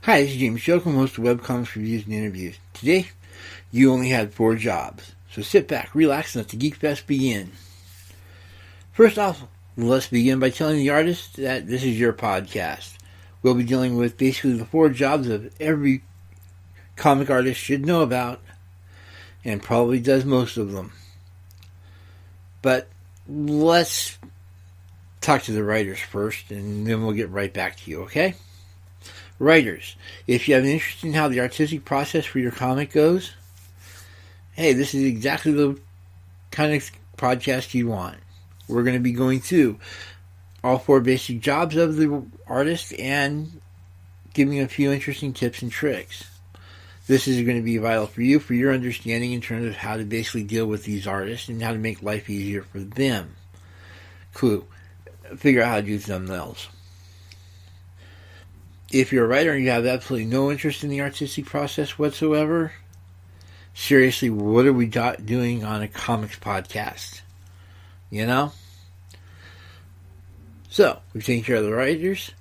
Hi, this is James Jokum, host of Webcomics Reviews and Interviews. Today, you only had 4 jobs. So sit back, relax, and let the Geek Fest begin. First off, let's begin by telling the artist that this is your podcast. We'll be dealing with basically the 4 jobs that every comic artist should know about, and probably does most of them. But let's talk to the writers first, and then we'll get right back to you, okay? Writers, if you have an interest in how the artistic process for your comic goes, hey, this is exactly the kind of podcast you want. We're going to be going through all 4 basic jobs of the artist and giving a few interesting tips and tricks. This is going to be vital for you, for your understanding in terms of how to basically deal with these artists and how to make life easier for them. Clue, figure out how to do thumbnails. If you're a writer and you have absolutely no interest in the artistic process whatsoever, seriously, what are we doing on a comics podcast? You know? So, we've taken care of the writers.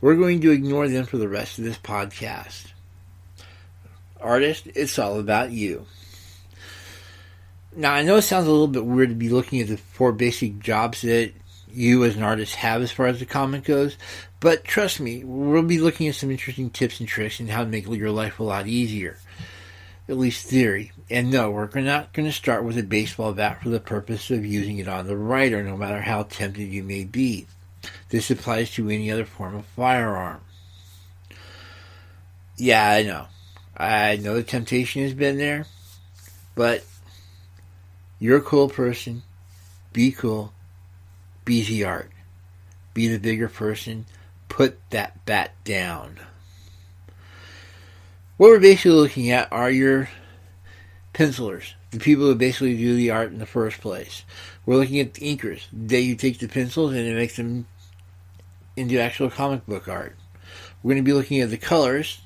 We're going to ignore them for the rest of this podcast. Artist, it's all about you. Now, I know it sounds a little bit weird to be looking at the 4 basic jobs that you as an artist have as far as the comic goes, but trust me, we'll be looking at some interesting tips and tricks and how to make your life a lot easier. At least theory. And no, we're not going to start with a baseball bat for the purpose of using it on the writer, no matter how tempted you may be. This applies to any other form of firearm. Yeah, I know. I know the temptation has been there, but you're a cool person. Be cool. Be the art. Be the bigger person. Put that bat down. What we're basically looking at are your pencilers, the people who basically do the art in the first place. We're looking at the inkers, that you take the pencils and it makes them into actual comic book art. We're going to be looking at the colorists.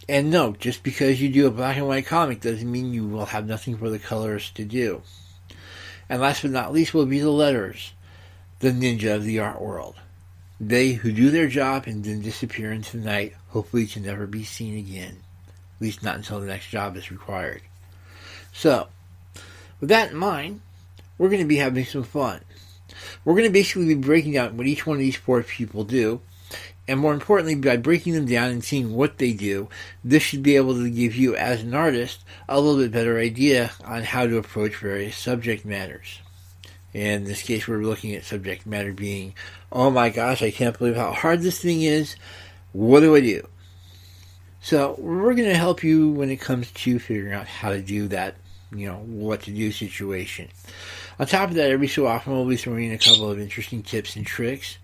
And no, just because you do a black and white comic doesn't mean you will have nothing for the colorist to do. And last but not least will be the letterers, the ninja of the art world. They who do their job and then disappear into the night, hopefully to never be seen again. At least not until the next job is required. So, with that in mind, we're going to be having some fun. We're going to basically be breaking down what each one of these 4 people do, and more importantly, by breaking them down and seeing what they do, this should be able to give you, as an artist, a little bit better idea on how to approach various subject matters. In this case, we're looking at subject matter being, oh my gosh, I can't believe how hard this thing is. What do I do? So, we're going to help you when it comes to figuring out how to do that, what to do situation. On top of that, every so often we'll be throwing in a couple of interesting tips and tricks,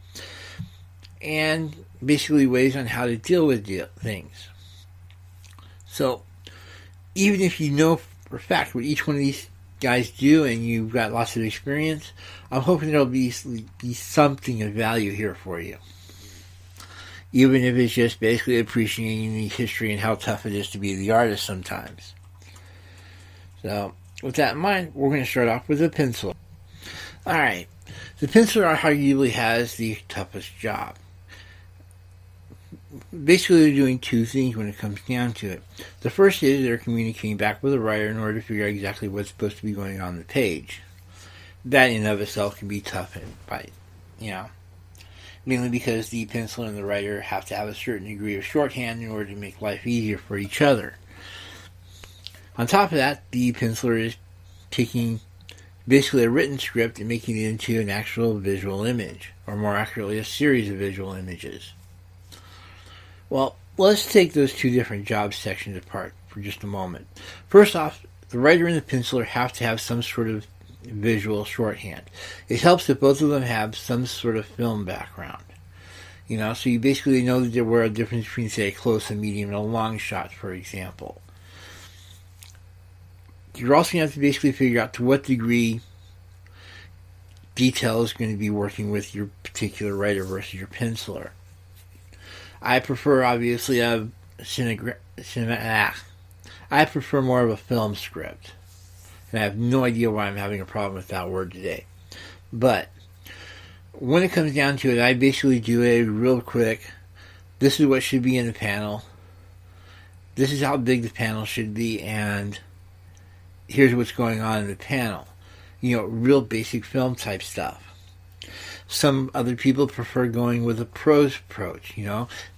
and basically ways on how to deal with things. So, even if you know for a fact what each one of these guys do and you've got lots of experience, I'm hoping there'll be something of value here for you. Even if it's just basically appreciating the history and how tough it is to be the artist sometimes. So, with that in mind, we're going to start off with a pencil. Alright, the penciler arguably has the toughest job. Basically, they're doing 2 things when it comes down to it. The first is they're communicating back with the writer in order to figure out exactly what's supposed to be going on the page. That in and of itself can be tough, mainly because the penciler and the writer have to have a certain degree of shorthand in order to make life easier for each other. On top of that, the penciler is taking basically a written script and making it into an actual visual image, or more accurately, a series of visual images. Well, let's take those 2 different job sections apart for just a moment. First off, the writer and the penciler have to have some sort of visual shorthand. It helps if both of them have some sort of film background. So you basically know that there were a difference between, say, a close, a medium, and a long shot, for example. You're also going to have to basically figure out to what degree detail is going to be working with your particular writer versus your penciler. I prefer, obviously, I prefer more of a film script. And I have no idea why I'm having a problem with that word today. But when it comes down to it, I basically do a real quick this is what should be in the panel. This is how big the panel should be, and here's what's going on in the panel. Real basic film type stuff. Some other people prefer going with a prose approach.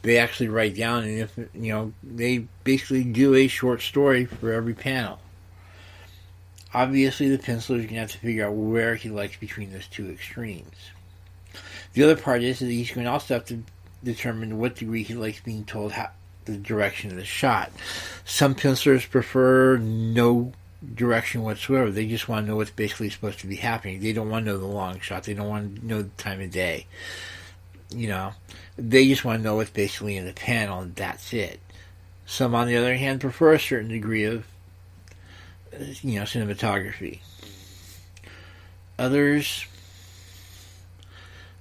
They actually write down, and if they basically do a short story for every panel. Obviously, the penciler is going to have to figure out where he likes between those two extremes. The other part is that he's going to also have to determine what degree he likes being told the direction of the shot. Some pencilers prefer no direction whatsoever. They just want to know what's basically supposed to be happening. They don't want to know the long shot. They don't want to know the time of day. They just want to know what's basically in the panel, and that's it. Some, on the other hand, prefer a certain degree of cinematography. Others,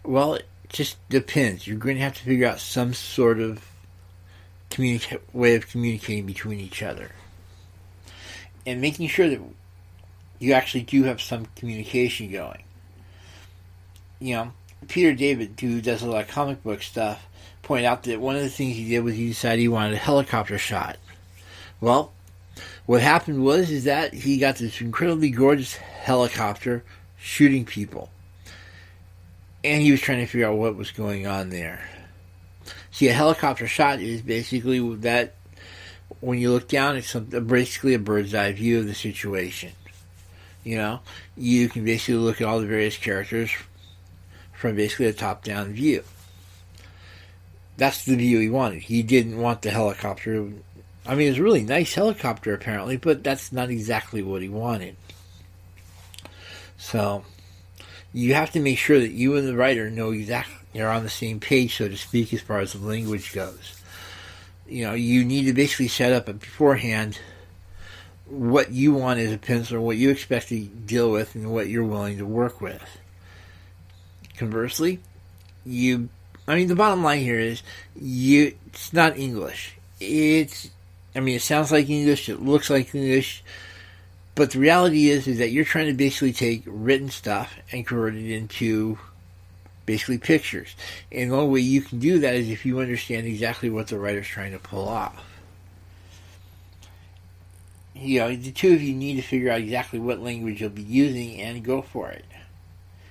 well, it just depends. You're going to have to figure out some sort of way of communicating between each other. And making sure that you actually do have some communication going. Peter David, who does a lot of comic book stuff, pointed out that one of the things he did was he decided he wanted a helicopter shot. Well, what happened is that he got this incredibly gorgeous helicopter shooting people. And he was trying to figure out what was going on there. See, a helicopter shot is basically that when you look down, it's basically a bird's eye view of the situation. You can basically look at all the various characters from basically a top-down view. That's the view he wanted. He didn't want the helicopter. I mean, it was a really nice helicopter, apparently, but that's not exactly what he wanted. So, you have to make sure that you and the writer know exactly, you're on the same page, so to speak, as far as the language goes. You need to basically set up beforehand what you want as a penciler, what you expect to deal with, and what you're willing to work with. Conversely, the bottom line here is, it's not English. It sounds like English, it looks like English, but the reality is that you're trying to basically take written stuff and convert it into basically pictures. And the only way you can do that is if you understand exactly what the writer's trying to pull off. The two of you need to figure out exactly what language you'll be using and go for it.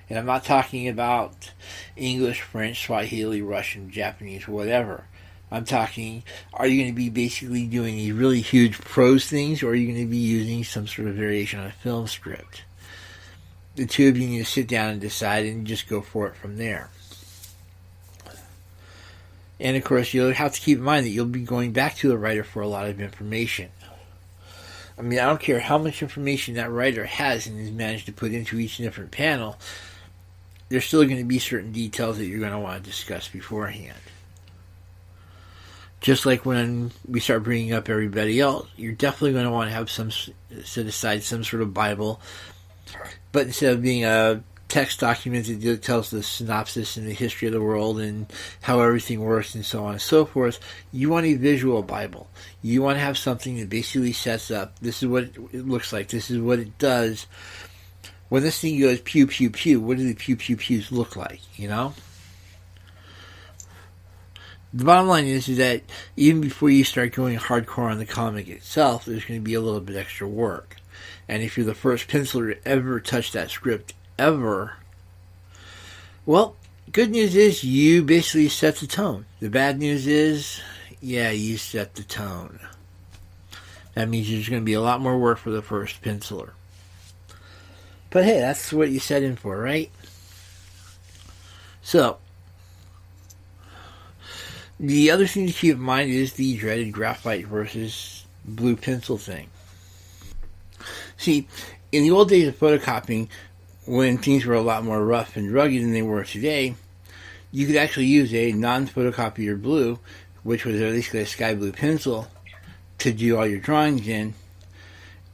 And I'm not talking about English, French, Swahili, Russian, Japanese, whatever. I'm talking, are you going to be basically doing these really huge prose things, or are you going to be using some sort of variation on a film script? The two of you need to sit down and decide and just go for it from there. And of course, you'll have to keep in mind that you'll be going back to the writer for a lot of information. I don't care how much information that writer has and has managed to put into each different panel, there's still going to be certain details that you're going to want to discuss beforehand. Just like when we start bringing up everybody else, you're definitely going to want to have set aside some sort of Bible, but instead of being a text document that tells the synopsis and the history of the world and how everything works and so on and so forth, you want a visual Bible. You want to have something that basically sets up, this is what it looks like, this is what it does. When this thing goes pew, pew, pew, what do the pew, pew, pews look like, The bottom line is that even before you start going hardcore on the comic itself, there's going to be a little bit extra work. And if you're the first penciler to ever touch that script, ever, well, good news is you basically set the tone. The bad news is, you set the tone. That means there's going to be a lot more work for the first penciler. But hey, that's what you set in for, right? So, the other thing to keep in mind is the dreaded graphite versus blue pencil thing. See, in the old days of photocopying, when things were a lot more rough and rugged than they were today, you could actually use a non-photocopier blue, which was basically a sky blue pencil, to do all your drawings in.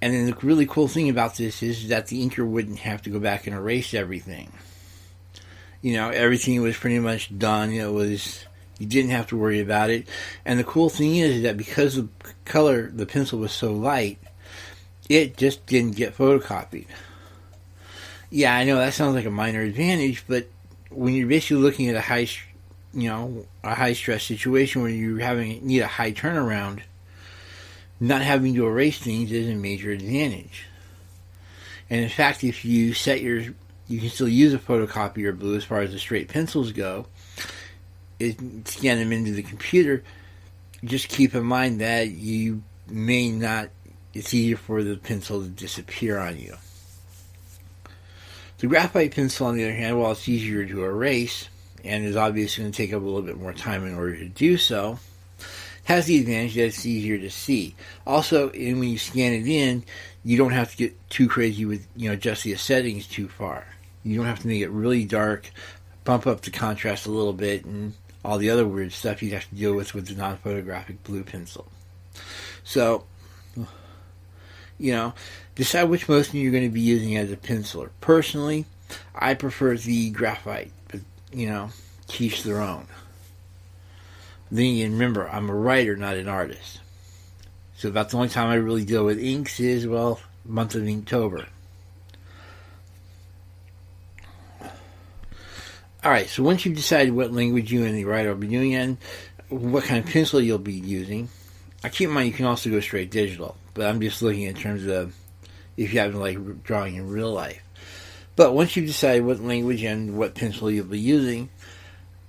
And then the really cool thing about this is that the inker wouldn't have to go back and erase everything. Everything was pretty much done. You didn't have to worry about it. And the cool thing is that because the pencil was so light, it just didn't get photocopied. Yeah, I know that sounds like a minor advantage, but when you're basically looking at a a high stress situation where you need a high turnaround, not having to erase things is a major advantage. And in fact, if you you can still use a photocopier blue as far as the straight pencils go, scan them into the computer. Just keep in mind that you may not, it's easier for the pencil to disappear on you. The graphite pencil, on the other hand, while it's easier to erase, and is obviously going to take up a little bit more time in order to do so, has the advantage that it's easier to see. Also, when you scan it in, you don't have to get too crazy with adjust the settings too far. You don't have to make it really dark, bump up the contrast a little bit, and all the other weird stuff you'd have to deal with the non-photographic blue pencil. So, decide which motion you're going to be using as a penciler. Personally, I prefer the graphite, but, to each their own. Then again, remember, I'm a writer, not an artist. So about the only time I really deal with inks is, month of Inktober. Alright, so once you've decided what language you and the writer will be doing and what kind of pencil you'll be using, keep in mind you can also go straight digital, but I'm just looking in terms of if you haven't drawing in real life. But once you've decided what language and what pencil you'll be using,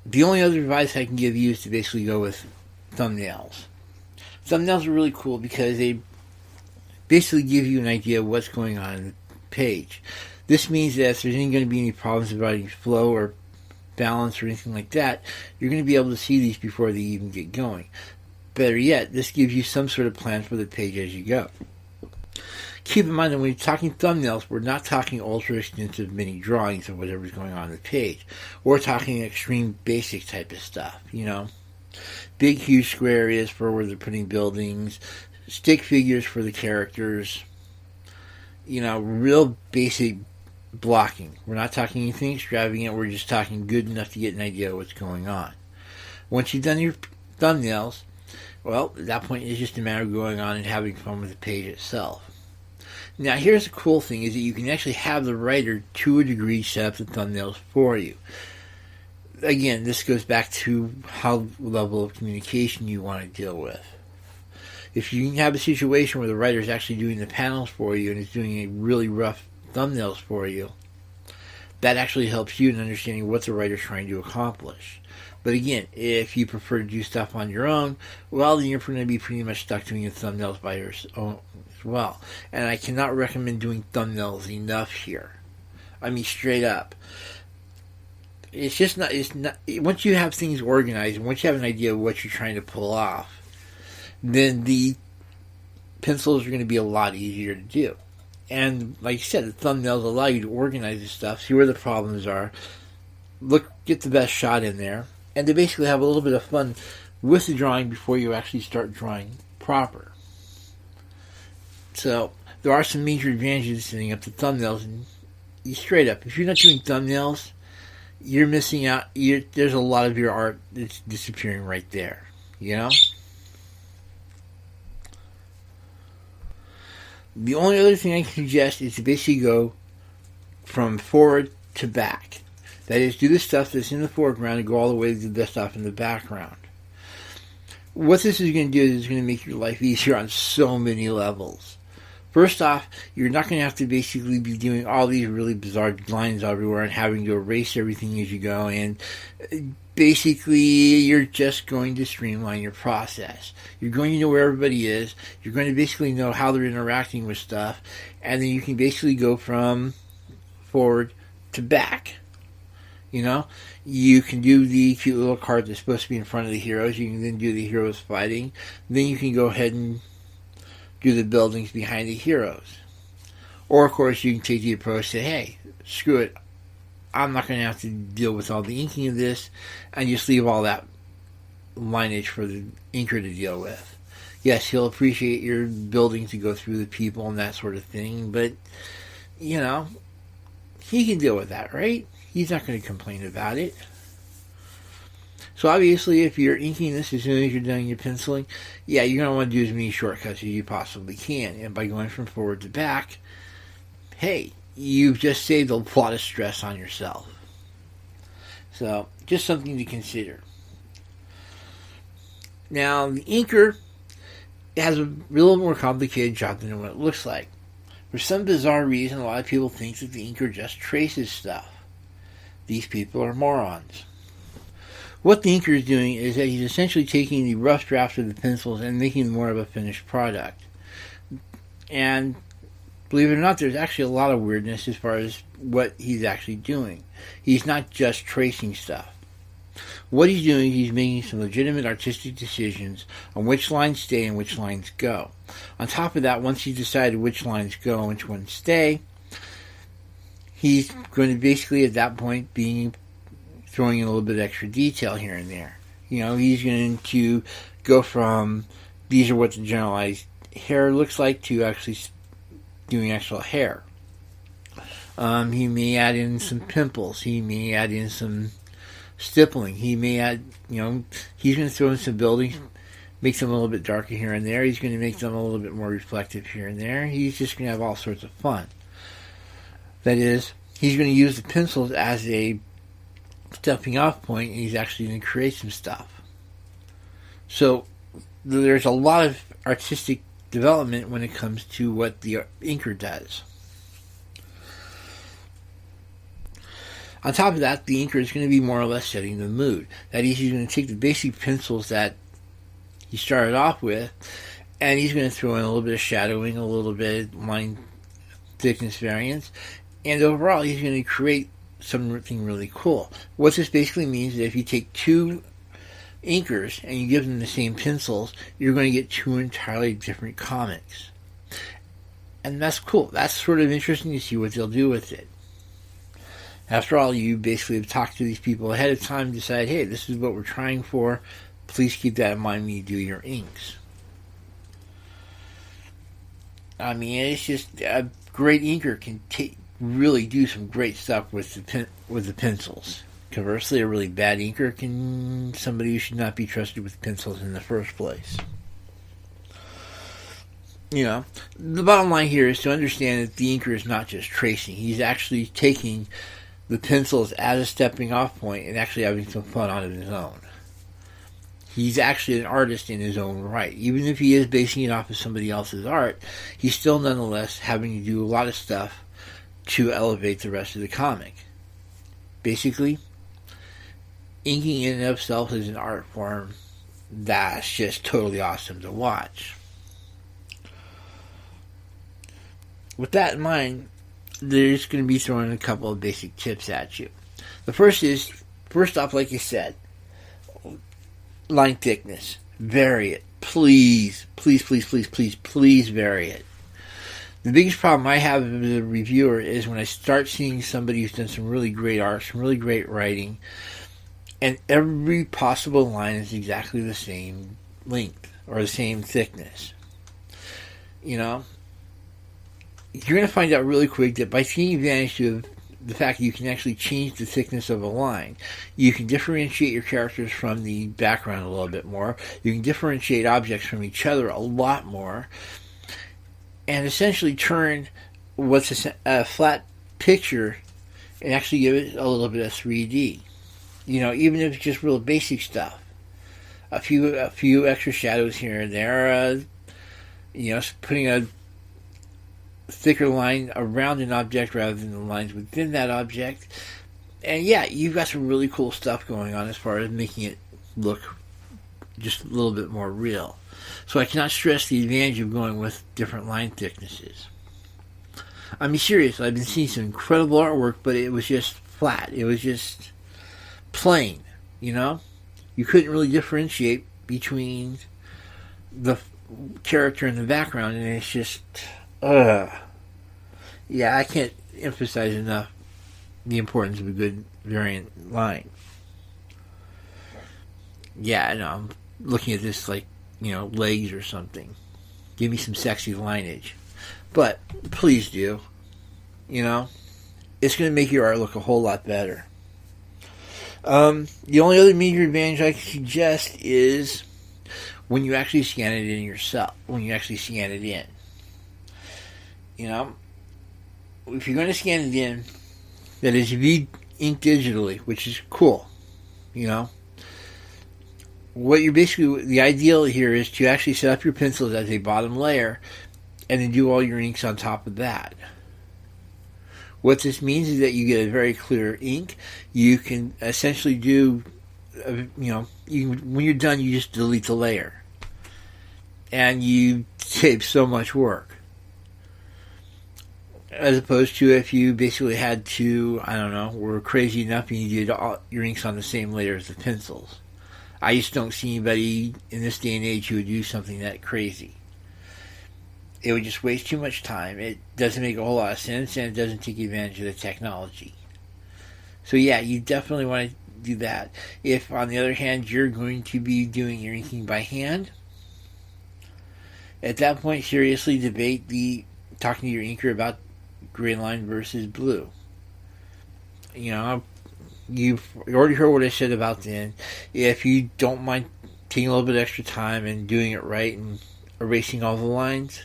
the only other advice I can give you is to basically go with thumbnails. Thumbnails are really cool because they basically give you an idea of what's going on in the page. This means that if there's going to be any problems about any flow or balance or anything like that, you're going to be able to see these before they even get going. Better yet, this gives you some sort of plan for the page as you go. Keep in mind that when you're talking thumbnails, we're not talking ultra extensive mini drawings of whatever's going on the page. We're talking extreme basic type of stuff, Big, huge square areas for where they're putting buildings, stick figures for the characters, real basic blocking. We're not talking anything extravagant, we're just talking good enough to get an idea of what's going on. Once you've done your thumbnails, at that point it's just a matter of going on and having fun with the page itself. Now here's the cool thing, is that you can actually have the writer to a degree set up the thumbnails for you. Again, this goes back to how level of communication you want to deal with. If you have a situation where the writer is actually doing the panels for you and is doing a really rough thumbnails for you, that actually helps you in understanding what the writer's trying to accomplish. But again, if you prefer to do stuff on your own, then you're going to be pretty much stuck doing the thumbnails by your own as well. And I cannot recommend doing thumbnails enough here. I mean, straight up. It's not, once you have things organized, and once you have an idea of what you're trying to pull off, then the pencils are going to be a lot easier to do. And like I said, the thumbnails allow you to organize this stuff, see where the problems are, get the best shot in there, and to basically have a little bit of fun with the drawing before you actually start drawing proper. So there are some major advantages to setting up the thumbnails, and straight up, if you're not doing thumbnails, you're missing out. There's a lot of your art that's disappearing right there, The only other thing I can suggest is to basically go from forward to back. That is, do the stuff that's in the foreground and go all the way to the stuff in the background. What this is going to do is it's going to make your life easier on so many levels. First off, you're not going to have to basically be doing all these really bizarre lines everywhere and having to erase everything as you go. And basically, you're just going to streamline your process. You're going to know where everybody is. You're going to basically know how they're interacting with stuff. And then you can basically go from forward to back. You can do the cute little card that's supposed to be in front of the heroes. You can then do the heroes fighting. Then you can go ahead and do the buildings behind the heroes. Or, of course, you can take the approach, say, hey, screw it. I'm not going to have to deal with all the inking of this, and just leave all that lineage for the inker to deal with. Yes, he'll appreciate your building to go through the people and that sort of thing, but, he can deal with that, right? He's not going to complain about it. So obviously, if you're inking this as soon as you're done your penciling, you're going to want to do as many shortcuts as you possibly can. And by going from forward to back, hey, you've just saved a lot of stress on yourself. So, just something to consider. Now, the inker has a little more complicated job than what it looks like. For some bizarre reason, a lot of people think that the inker just traces stuff. These people are morons. What the inker is doing is that he's essentially taking the rough draft of the pencils and making more of a finished product. And believe it or not, there's actually a lot of weirdness as far as what he's actually doing. He's not just tracing stuff. What he's doing, he's making some legitimate artistic decisions on which lines stay and which lines go. On top of that, once he's decided which lines go and which ones stay, he's going to basically at that point be throwing in a little bit of extra detail here and there. He's going to go from these are what the generalized hair looks like to actually doing actual hair. He may add in some pimples. He may add in some stippling. He may add, he's going to throw in some buildings, make them a little bit darker here and there. He's going to make them a little bit more reflective here and there. He's just going to have all sorts of fun. That is, he's going to use the pencils as a stepping off point, and he's actually going to create some stuff. So there's a lot of artistic development when it comes to what the inker does. On top of that, the inker is going to be more or less setting the mood. That is, he's going to take the basic pencils that he started off with, and he's going to throw in a little bit of shadowing, a little bit of line thickness variance, and overall he's going to create something really cool. What this basically means is that if you take two inkers and you give them the same pencils, you're going to get two entirely different comics. And that's cool. That's sort of interesting to see what they'll do with it. After all, you basically have talked to these people ahead of time, decide, hey, this is what we're trying for. Please keep that in mind when you do your inks. I mean, it's just a great inker can really do some great stuff with the pencils. Conversely, a really bad inker can somebody who should not be trusted with pencils in the first place. The bottom line here is to understand that the inker is not just tracing. He's actually taking the pencils as a stepping off point and actually having some fun on his own. He's actually an artist in his own right. Even if he is basing it off of somebody else's art, he's still nonetheless having to do a lot of stuff to elevate the rest of the comic. Basically, inking in and of itself is an art form that's just totally awesome to watch. With that in mind, there's going to be throwing a couple of basic tips at you. The first off, like I said, line thickness. Vary it. Please, please, please, please, please, please vary it. The biggest problem I have as a reviewer is when I start seeing somebody who's done some really great art, some really great writing, and every possible line is exactly the same length or the same thickness. You're going to find out really quick that by taking advantage of the fact that you can actually change the thickness of a line, you can differentiate your characters from the background a little bit more. You can differentiate objects from each other a lot more, and essentially turn what's a flat picture and actually give it a little bit of 3D. Even if it's just real basic stuff. A few extra shadows here and there. Putting a thicker line around an object rather than the lines within that object. And yeah, you've got some really cool stuff going on as far as making it look just a little bit more real. So I cannot stress the advantage of going with different line thicknesses. I mean, seriously, I've been seeing some incredible artwork, but it was just flat. It was just plain, You couldn't really differentiate between the character and the background, and it's just... Yeah, I can't emphasize enough the importance of a good variant line. Yeah, I know, I'm looking at this like, legs or something. Give me some sexy lineage. But, please do. It's going to make your art look a whole lot better. The only other major advantage I can suggest is when you actually scan it in yourself. When you actually scan it in. If you're going to scan it in, that is, if you ink digitally, which is cool, what you're basically, the ideal here is to actually set up your pencils as a bottom layer and then do all your inks on top of that. What this means is that you get a very clear ink. You can essentially do, when you're done, you just delete the layer. And you save so much work. As opposed to if you basically had to, were crazy enough and you did all your inks on the same layer as the pencils. I just don't see anybody in this day and age who would do something that crazy. It would just waste too much time. It doesn't make a whole lot of sense, and it doesn't take advantage of the technology. So yeah, you definitely want to do that. If, on the other hand, you're going to be doing your inking by hand, at that point, seriously debate talking to your inker about gray line versus blue. You've already heard what I said about then. If you don't mind taking a little bit extra time and doing it right and erasing all the lines,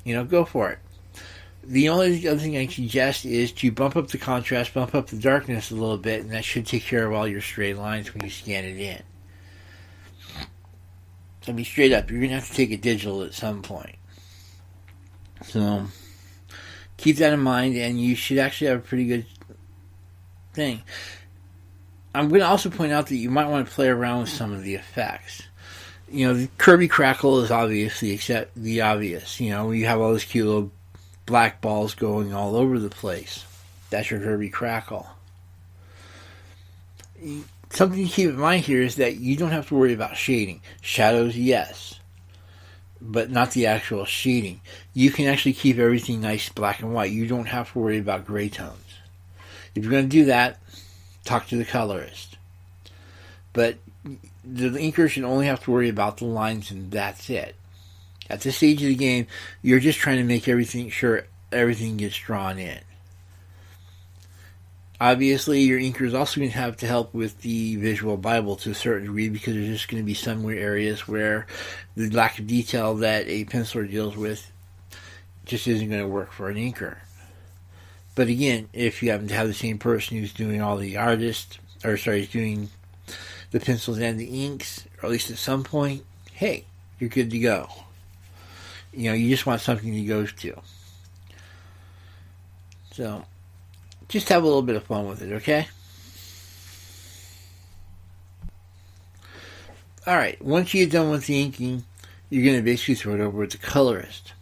go for it. The only other thing I suggest is to bump up the contrast, bump up the darkness a little bit, and that should take care of all your stray lines when you scan it in. So be straight up, you're going to have to take it digital at some point. So keep that in mind, and you should actually have a pretty good thing. I'm going to also point out that you might want to play around with some of the effects. The Kirby crackle is obviously the obvious. You have all those cute little black balls going all over the place. That's your Kirby crackle. Something to keep in mind here is that you don't have to worry about shading. Shadows, yes, but not the actual shading. You can actually keep everything nice black and white. You don't have to worry about gray tones. If you're going to do that, talk to the colorist. But the inker should only have to worry about the lines, and that's it. At this stage of the game, you're just trying to make sure everything gets drawn in. Obviously, your inker is also going to have to help with the visual Bible to a certain degree, because there's just going to be some areas where the lack of detail that a penciler deals with just isn't going to work for an inker. But again, if you happen to have the same person who's doing all the doing the pencils and the inks, or at least at some point, hey, you're good to go. You just want something to go to. So, just have a little bit of fun with it, okay? Alright, once you're done with the inking, you're going to basically throw it over to the colorist.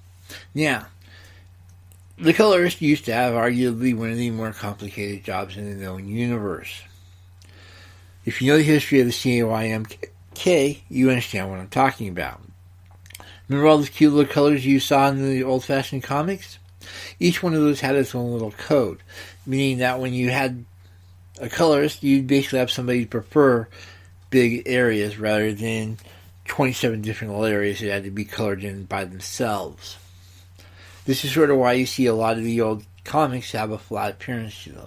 Now, the colorist used to have arguably one of the more complicated jobs in the known universe. If you know the history of the CAYMK, you understand what I'm talking about. Remember all those cute little colors you saw in the old-fashioned comics? Each one of those had its own little code, meaning that when you had a colorist, you'd basically have somebody prefer big areas rather than 27 different little areas that had to be colored in by themselves. This is sort of why you see a lot of the old comics have a flat appearance to them.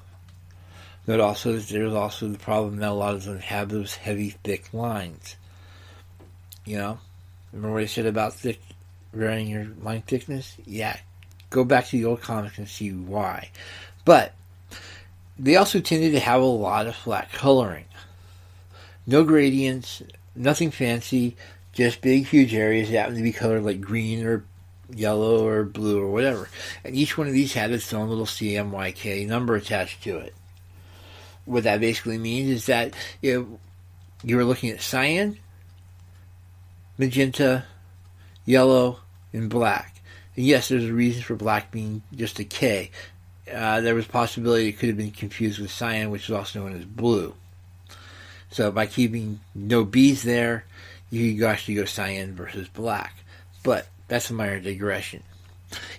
Note also that there's also the problem that a lot of them have those heavy, thick lines. Remember what I said about varying your line thickness? Yeah, go back to the old comics and see why. But they also tended to have a lot of flat coloring. No gradients, nothing fancy, just big, huge areas that happen to be colored like green or yellow or blue or whatever. And each one of these had its own little CMYK number attached to it. What that basically means is that you were looking at cyan, magenta, yellow, and black. And yes, there's a reason for black being just a K. There was a possibility it could have been confused with cyan, which is also known as blue. So by keeping no B's there, you could actually go cyan versus black. But that's a minor digression.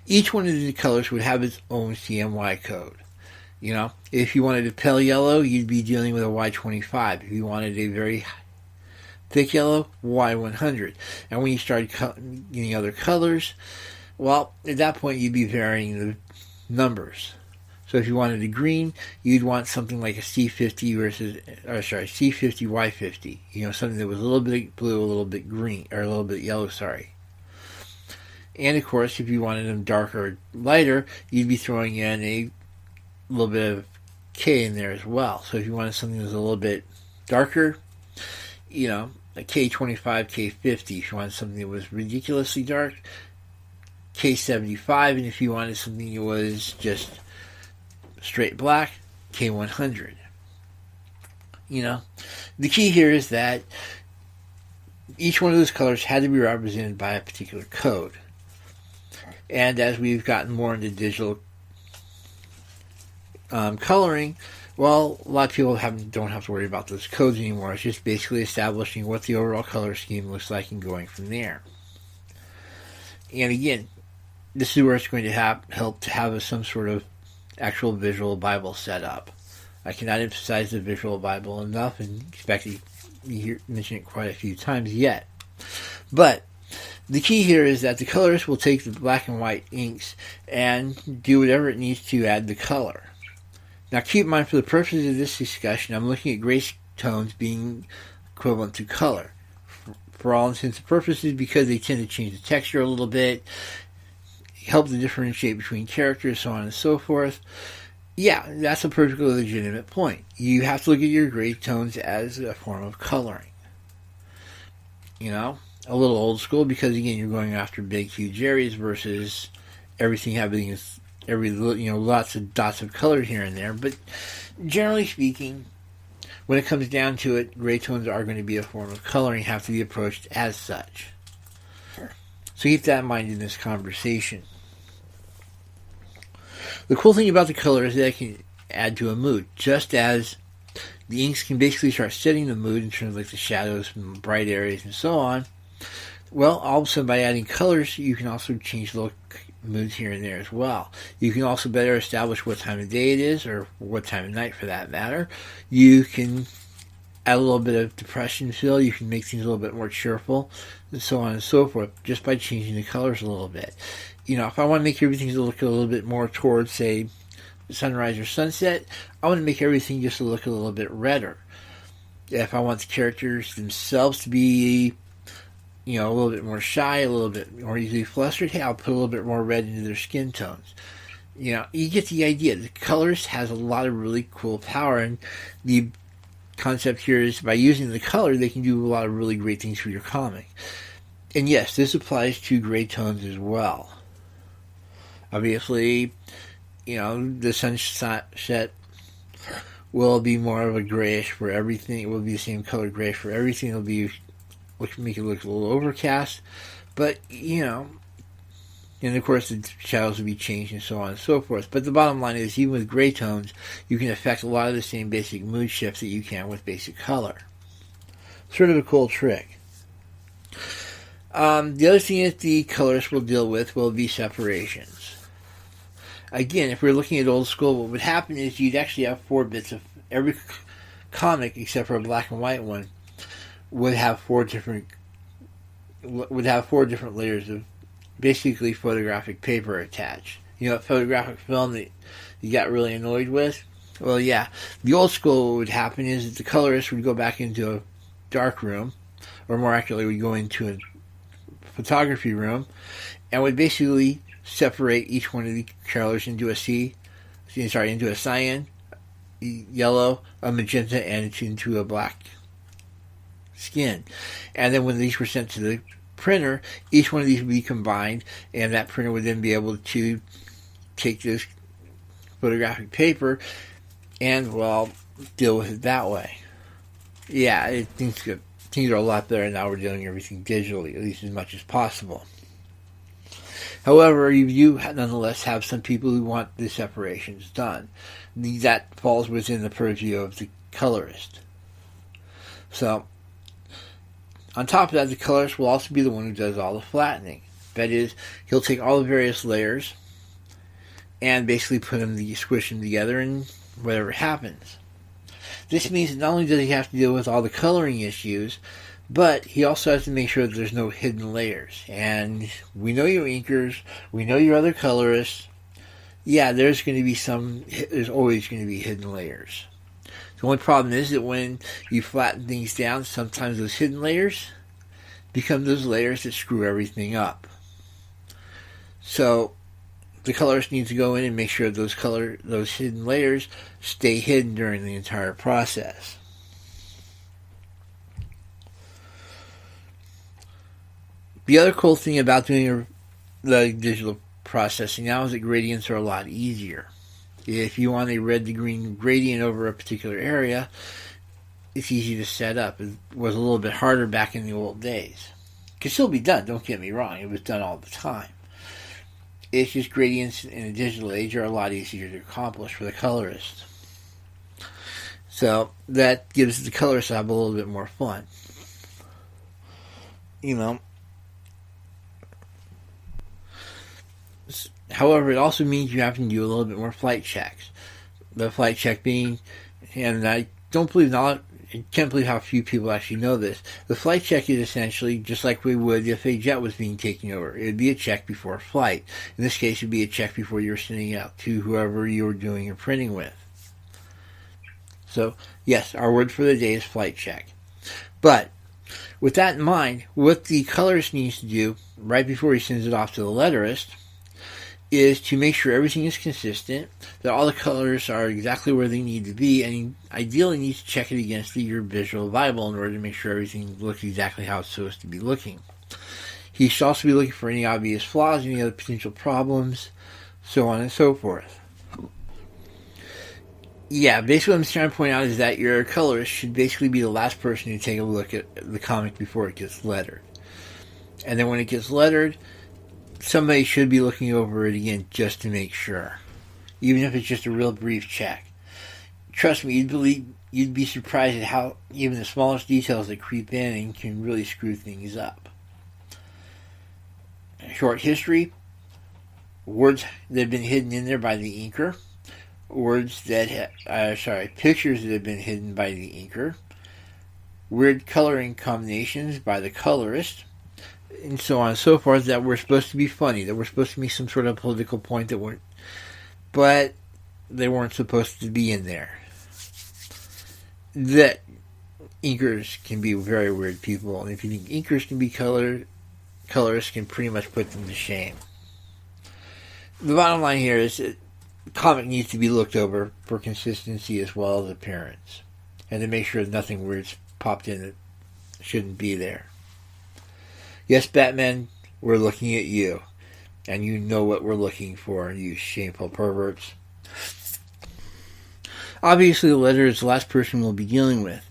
Each one of the colors would have its own CMY code. If you wanted a pale yellow, you'd be dealing with a Y25. If you wanted a very thick yellow, Y100. And when you started getting other colors, well, at that point you'd be varying the numbers. So if you wanted a green, you'd want something like a C50Y50. Something that was a little bit blue, a little bit green, or a little bit yellow, And of course, if you wanted them darker or lighter, you'd be throwing in a little bit of K in there as well. So if you wanted something that was a little bit darker, you know, a K25, K50 if you wanted something that was ridiculously dark, K75, and if you wanted something that was just straight black, K100. You know, the key here is that each one of those colors had to be represented by a particular code. And as we've gotten more into digital coloring, well, a lot of people don't have to worry about those codes anymore. It's just basically establishing what the overall color scheme looks like and going from there. And again, this is where it's going to help to have some sort of actual visual Bible set up. I cannot emphasize the visual Bible enough, and expect you mention it quite a few times yet. But the key here is that the colorist will take the black and white inks and do whatever it needs to add the color. Now keep in mind, for the purposes of this discussion, I'm looking at gray tones being equivalent to color. For all intents and purposes, because they tend to change the texture a little bit, help to differentiate between characters, so on and so forth. Yeah, that's a perfectly legitimate point. You have to look at your gray tones as a form of coloring. You know, a little old school, because again, you're going after big, huge areas versus everything having lots of dots of color here and there. But generally speaking, when it comes down to it, gray tones are going to be a form of coloring, have to be approached as such. So keep that in mind in this conversation. The cool thing about the color is that it can add to a mood, just as the inks can basically start setting the mood in terms of like the shadows and bright areas and so on. Well, all of a sudden by adding colors, you can also change the moods here and there as well. You can also better establish what time of day it is, or what time of night for that matter. You can add a little bit of depression feel. You can make things a little bit more cheerful, and so on and so forth, just by changing the colors a little bit. You know, if I want to make everything look a little bit more towards, say, sunrise or sunset, I want to make everything just look a little bit redder. If I want the characters themselves to be, you know, a little bit more shy, a little bit more easily flustered, hey, I'll put a little bit more red into their skin tones. You know, you get the idea. The colorist has a lot of really cool power, and the concept here is by using the color, they can do a lot of really great things for your comic. And yes, this applies to gray tones as well. Obviously, you know, the sunset will be more of a grayish for everything. It will be the same color grayish for everything. It'll be, which make it look a little overcast. But, you know, and of course the shadows will be changed and so on and so forth. But the bottom line is, even with gray tones, you can affect a lot of the same basic mood shifts that you can with basic color. Sort of a cool trick. The other thing that the colorist will deal with will be separations. Again, if we're looking at old school, what would happen is you'd actually have 4 bits of every comic, except for a black and white one, would have 4 different layers of basically photographic paper attached. You know, photographic film that you got really annoyed with? Well, yeah. The old school, what would happen is that the colorist would go back into a dark room, or more accurately, would go into a photography room, and would basically separate each one of the colors into a cyan, yellow, a magenta, and into a black skin. And then when these were sent to the printer, each one of these would be combined, and that printer would then be able to take this photographic paper and, well, deal with it that way. Yeah, things are a lot better now. We're doing everything digitally, at least as much as possible. However, you nonetheless have some people who want the separations done. That falls within the purview of the colorist. So, on top of that, the colorist will also be the one who does all the flattening. That is, he'll take all the various layers and basically squish them together, and whatever happens. This means that not only does he have to deal with all the coloring issues, but he also has to make sure that there's no hidden layers. And we know your inkers, we know your other colorists. Yeah, there's always going to be hidden layers. The only problem is that when you flatten things down, sometimes those hidden layers become those layers that screw everything up. So the colorist needs to go in and make sure those hidden layers stay hidden during the entire process. The other cool thing about doing the digital processing now is that gradients are a lot easier. If you want a red to green gradient over a particular area, it's easy to set up. It was a little bit harder back in the old days. It can still be done, don't get me wrong. It was done all the time. It's just gradients in a digital age are a lot easier to accomplish for the colorist. So that gives the colorist a little bit more fun. However, it also means you have to do a little bit more flight checks. The flight check being, and I can't believe how few people actually know this. The flight check is essentially just like we would if a jet was being taken over. It would be a check before flight. In this case, it would be a check before you were sending it out to whoever you were doing your printing with. So, yes, our word for the day is flight check. But, with that in mind, what the colorist needs to do right before he sends it off to the letterist is to make sure everything is consistent, that all the colors are exactly where they need to be, and he ideally needs to check it against your visual Bible in order to make sure everything looks exactly how it's supposed to be looking. He should also be looking for any obvious flaws, any other potential problems, so on and so forth. Yeah, basically what I'm trying to point out is that your colorist should basically be the last person to take a look at the comic before it gets lettered. And then when it gets lettered, somebody should be looking over it again just to make sure. Even if it's just a real brief check. Trust me, you'd be surprised at how even the smallest details that creep in and can really screw things up. Short history. Words that have been hidden in there by the inker. Pictures that have been hidden by the inker. Weird coloring combinations by the colorist. And so on and so forth, that were supposed to be funny, that were supposed to be some sort of political point but they weren't supposed to be in there. That inkers can be very weird people, and if you think inkers can be colorists can pretty much put them to shame. The bottom line here is that the comic needs to be looked over for consistency as well as appearance, and to make sure nothing weird's popped in that shouldn't be there. Yes, Batman, we're looking at you. And you know what we're looking for, you shameful perverts. Obviously, the letter is the last person we'll be dealing with.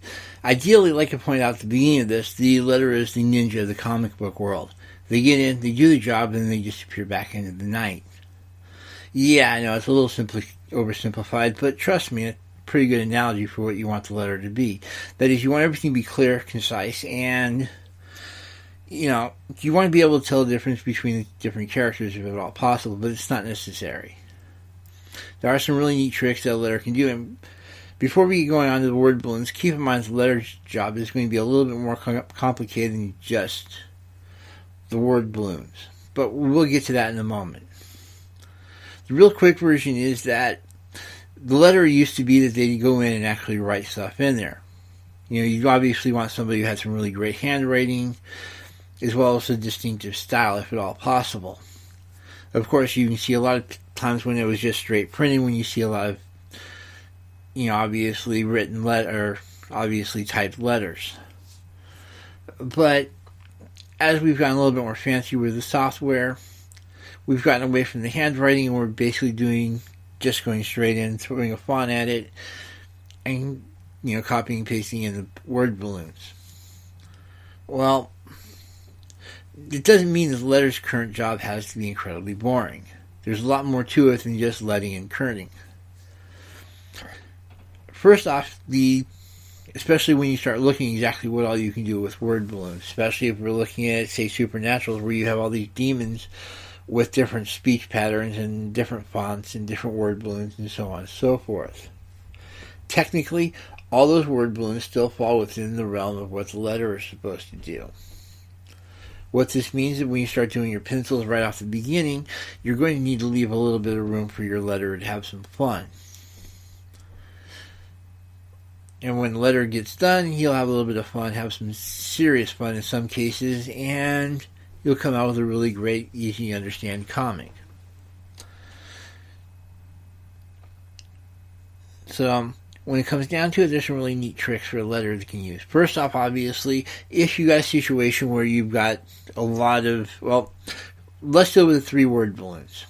Ideally, like I pointed out at the beginning of this, the letter is the ninja of the comic book world. They get in, they do the job, and then they disappear back into the night. Yeah, I know, it's a little oversimplified, but trust me, it's a pretty good analogy for what you want the letter to be. That is, you want everything to be clear, concise, and you want to be able to tell the difference between the different characters if at all possible, but it's not necessary. There are some really neat tricks that a letter can do, and before we get going on to the word balloons, keep in mind the letter's job is going to be a little bit more complicated than just the word balloons. But we'll get to that in a moment. The real quick version is that the letter used to be that they'd go in and actually write stuff in there. You obviously want somebody who had some really great handwriting, as well as a distinctive style, if at all possible. Of course, you can see a lot of times when it was just straight printing, when you see a lot of, obviously written obviously typed letters. But as we've gotten a little bit more fancy with the software, we've gotten away from the handwriting, and we're basically just going straight in, throwing a font at it, and, copying and pasting in the word balloons. Well, it doesn't mean that the letter's current job has to be incredibly boring. There's a lot more to it than just letting and kerning. First off, especially when you start looking exactly what all you can do with word balloons, especially if we're looking at, say, Supernaturals, where you have all these demons with different speech patterns and different fonts and different word balloons and so on and so forth. Technically, all those word balloons still fall within the realm of what the letter is supposed to do. What this means is that when you start doing your pencils right off the beginning, you're going to need to leave a little bit of room for your letter to have some fun. And when the letter gets done, you'll have a little bit of fun, have some serious fun in some cases, and you'll come out with a really great, easy to understand comic. So, when it comes down to it, there's some really neat tricks for a letter that you can use. First off, obviously, if you got a situation where you've got a lot of, well, let's deal with the 3-word balloons.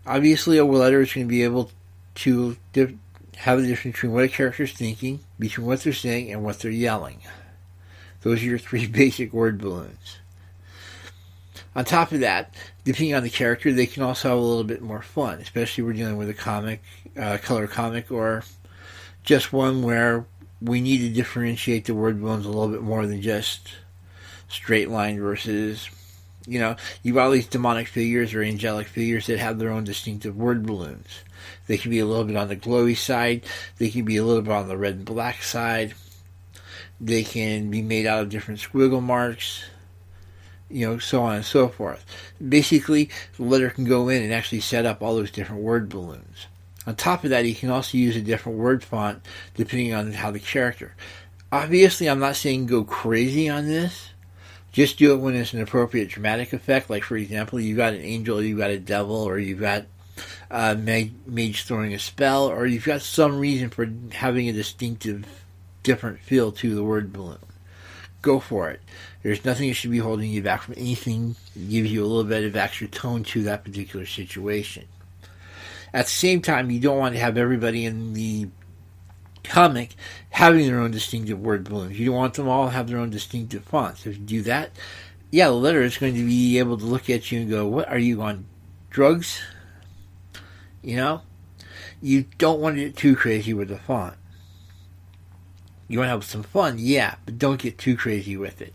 Obviously, a letter is going to be able to have a difference between what a character is thinking, between what they're saying, and what they're yelling. Those are your 3 basic word balloons. On top of that, depending on the character, they can also have a little bit more fun, especially if we're dealing with a comic, color comic, or just one where we need to differentiate the word balloons a little bit more than just straight line versus, you've got all these demonic figures or angelic figures that have their own distinctive word balloons. They can be a little bit on the glowy side. They can be a little bit on the red and black side. They can be made out of different squiggle marks, so on and so forth. Basically, the letter can go in and actually set up all those different word balloons. On top of that, you can also use a different word font depending on how the character. Obviously, I'm not saying go crazy on this. Just do it when it's an appropriate dramatic effect. Like, for example, you've got an angel, you've got a devil, or you've got a mage throwing a spell, or you've got some reason for having a distinctive, different feel to the word balloon. Go for it. There's nothing that should be holding you back from anything that gives you a little bit of extra tone to that particular situation. At the same time, you don't want to have everybody in the comic having their own distinctive word balloons. You don't want them all to have their own distinctive fonts. If you do that, the letter is going to be able to look at you and go, what, are you on drugs? You don't want to get too crazy with the font. You want to have some fun, yeah, but don't get too crazy with it.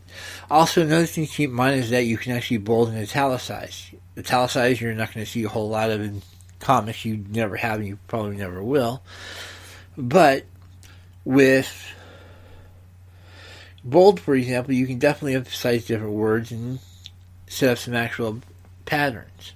Also, another thing to keep in mind is that you can actually bold and italicize. Italicize, you're not going to see a whole lot of in comics. You never have, and you probably never will. But with bold, for example, you can definitely emphasize different words and set up some actual patterns.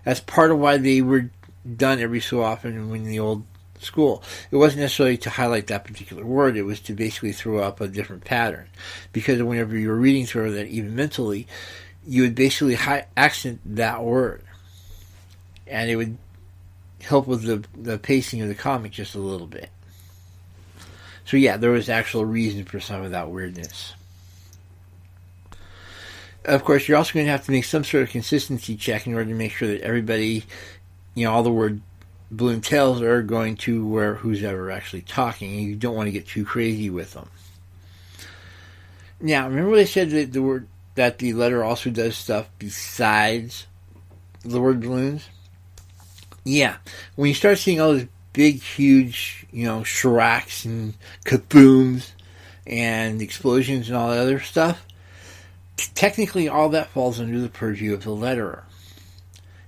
That's part of why they were done every so often in the old school. It wasn't necessarily to highlight that particular word. It was to basically throw up a different pattern. Because whenever you were reading through that, even mentally, you would basically accent that word. And it would help with the pacing of the comic just a little bit. So yeah, there was actual reason for some of that weirdness. Of course, you're also going to have to make some sort of consistency check in order to make sure that everybody, all the word balloon tails are going to where who's ever actually talking, and you don't want to get too crazy with them. Now, remember they said that the letter also does stuff besides the word balloons? Yeah, when you start seeing all those big, huge, shracks and kabooms and explosions and all that other stuff, technically all that falls under the purview of the letterer.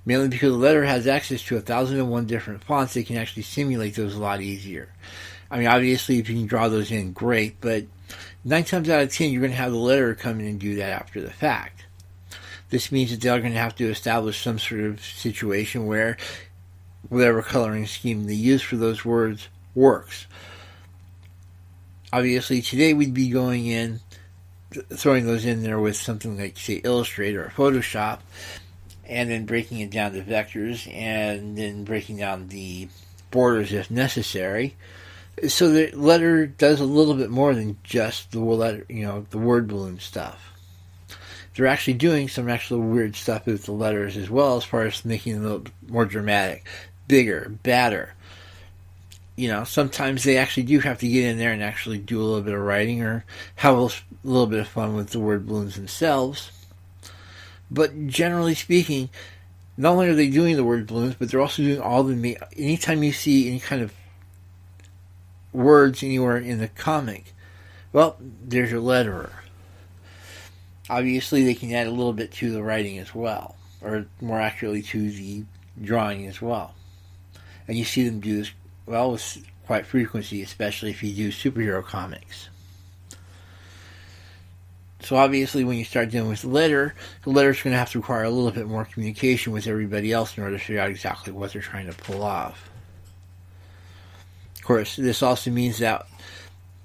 Mainly because the letterer has access to 1,001 different fonts, they can actually simulate those a lot easier. I mean, obviously, if you can draw those in, great, but 9 times out of 10, you're going to have the letterer come in and do that after the fact. This means that they're going to have to establish some sort of situation where whatever coloring scheme they use for those words works. Obviously, today we'd be going in, throwing those in there with something like, say, Illustrator or Photoshop, and then breaking it down to vectors, and then breaking down the borders if necessary. So the letter does a little bit more than just the letter, the word balloon stuff. They're actually doing some actual weird stuff with the letters as well, as far as making them a little more dramatic, bigger, badder. Sometimes they actually do have to get in there and actually do a little bit of writing or have a little bit of fun with the word balloons themselves. But generally speaking, not only are they doing the word balloons, but they're also doing all the... Anytime you see any kind of words anywhere in the comic, well, there's your letterer. Obviously, they can add a little bit to the writing as well, or more accurately to the drawing as well. And you see them do this, well, with quite frequency, especially if you do superhero comics. So obviously, when you start dealing with the letter's going to have to require a little bit more communication with everybody else in order to figure out exactly what they're trying to pull off. Of course, this also means that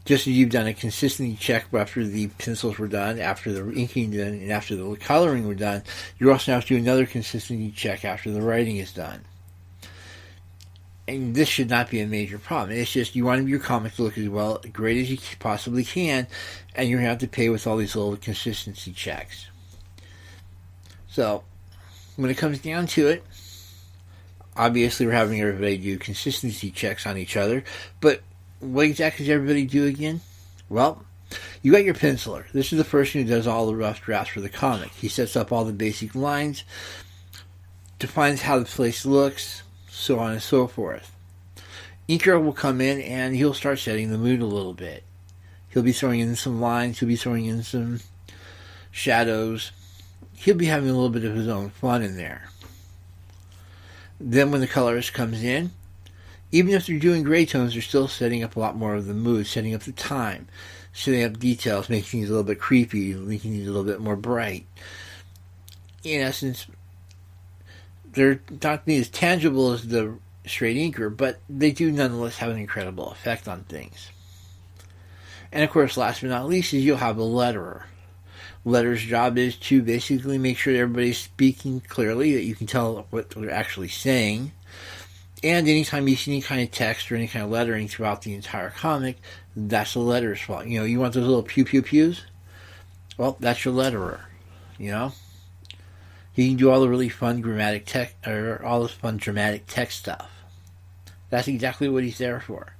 just as you've done a consistency check after the pencils were done, after the inking done, and after the coloring were done, you also have to do another consistency check after the writing is done. And this should not be a major problem. It's just you want your comic to look as great as you possibly can, and you're going to have to pay with all these little consistency checks. So, when it comes down to it, obviously we're having everybody do consistency checks on each other, but what exactly does everybody do again? Well, you got your penciler. This is the person who does all the rough drafts for the comic. He sets up all the basic lines, defines how the place looks, so on and so forth. Inker will come in and he'll start setting the mood a little bit. He'll be throwing in some lines, he'll be throwing in some shadows. He'll be having a little bit of his own fun in there. Then when the colorist comes in, even if they're doing gray tones, they're still setting up a lot more of the mood, setting up the time, setting up details, making things a little bit creepy, making things a little bit more bright. In essence, they're not being as tangible as the straight inker, but they do nonetheless have an incredible effect on things. And of course, last but not least, is you'll have a letterer. Letter's job is to basically make sure that everybody's speaking clearly, that you can tell what they're actually saying. And anytime you see any kind of text or any kind of lettering throughout the entire comic, that's the letterer's fault. You know, you want those little pew pew pews? Well, that's your letterer. You know? He can do all the really fun dramatic text stuff. That's exactly what he's there for.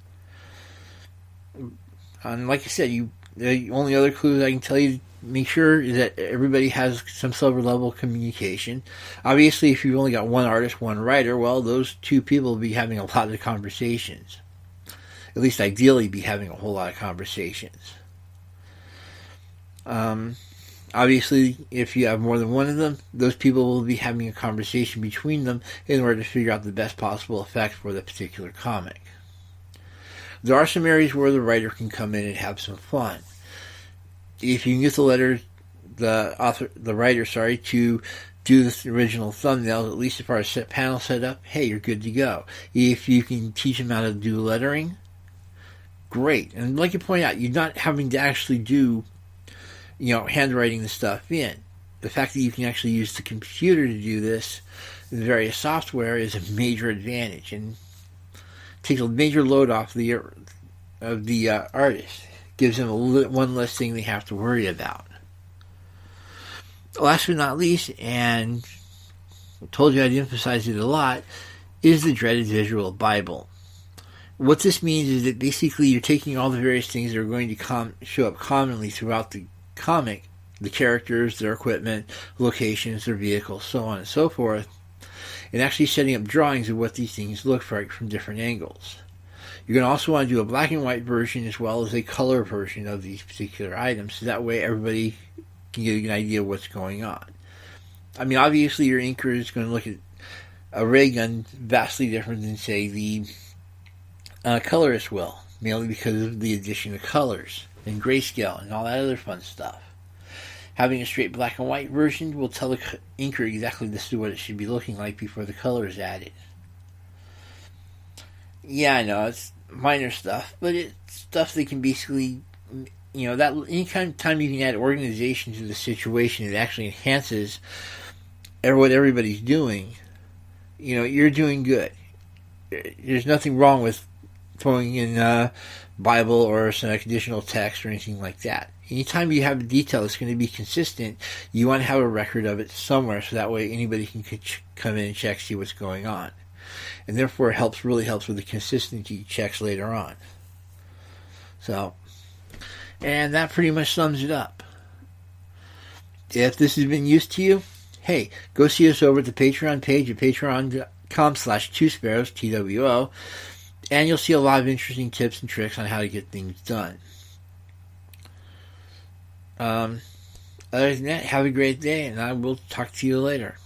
And like I said, the only other clues I can tell you to make sure is that everybody has some silver level communication. Obviously, if you've only got one artist, one writer, well, those two people will be having a lot of conversations. At least ideally be having a whole lot of conversations. Obviously, if you have more than one of them, those people will be having a conversation between them in order to figure out the best possible effect for the particular comic. There are some areas where the writer can come in and have some fun. If you can get the writer, to do the original thumbnails, at least as far as panel setup, hey, you're good to go. If you can teach them how to do lettering, great. And like you point out, you're not having to actually do, handwriting the stuff in. The fact that you can actually use the computer to do this, the various software, is a major advantage and takes a major load off the artist. Gives them one less thing they have to worry about. Last but not least, and I told you I'd emphasize it a lot, is the dreaded visual Bible. What this means is that basically you're taking all the various things that are going to show up commonly throughout the comic, the characters, their equipment, locations, their vehicles, so on and so forth, and actually setting up drawings of what these things look like from different angles. You're going to also want to do a black and white version as well as a color version of these particular items, so that way everybody can get an idea of what's going on. I mean, obviously your inker is going to look at a ray gun vastly different than, say, the colorist will, mainly because of the addition of colors and grayscale and all that other fun stuff. Having a straight black and white version will tell the inker exactly this is what it should be looking like before the color is added. Yeah, I know, it's minor stuff, but it's stuff that can basically, that any kind of time you can add organization to the situation, it actually enhances what everybody's doing. You're doing good. There's nothing wrong with throwing in a Bible or some additional text or anything like that. Anytime you have a detail that's going to be consistent, you want to have a record of it somewhere, so that way anybody can come in and check, see what's going on. And therefore it really helps with the consistency checks later on. So, and that pretty much sums it up. If this has been used to you, hey, go see us over at the Patreon page at patreon.com/twosparrows, TWO, and you'll see a lot of interesting tips and tricks on how to get things done. Other than that, have a great day, and I will talk to you later.